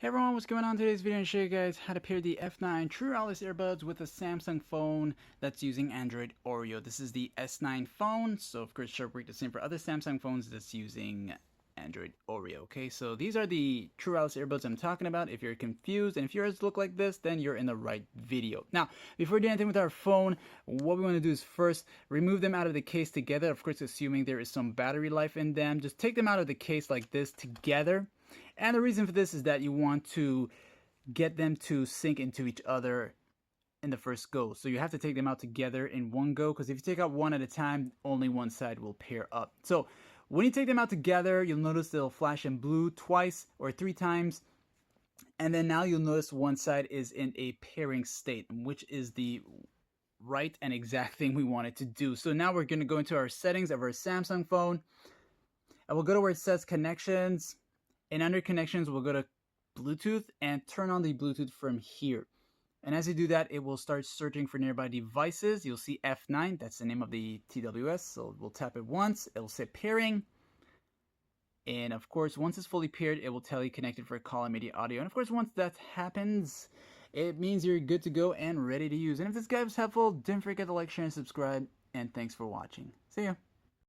Hey everyone, what's going on? Today's video, I'm going to show you guys how to pair the F9 True Wireless Earbuds with a Samsung phone that's using Android Oreo. This is the S9 phone, so of course should work the same for other Samsung phones that's using Android Oreo. Okay, so these are the True Wireless Earbuds I'm talking about. If you're confused and if yours look like this, then you're in the right video. Now, before we do anything with our phone, what we want to do is first remove them out of the case together. Of course, assuming there is some battery life in them. Just take them out of the case like this together. And the reason for this is that you want to get them to sync into each other in the first go. So you have to take them out together in one go, because if you take out one at a time, only one side will pair up. So when you take them out together, you'll notice they'll flash in blue twice or three times. And then now you'll notice one side is in a pairing state, which is the right and exact thing we wanted to do. So now we're going to go into our settings of our Samsung phone. And we'll go to where it says connections. And under connections, we'll go to Bluetooth and turn on the Bluetooth from here. And as you do that, it will start searching for nearby devices. You'll see F9, that's the name of the TWS. So we'll tap it once, it'll say pairing. And of course, once it's fully paired, it will tell you connected for call and media audio. And of course, once that happens, it means you're good to go and ready to use. And if this guide was helpful, don't forget to like, share, and subscribe. And thanks for watching. See ya.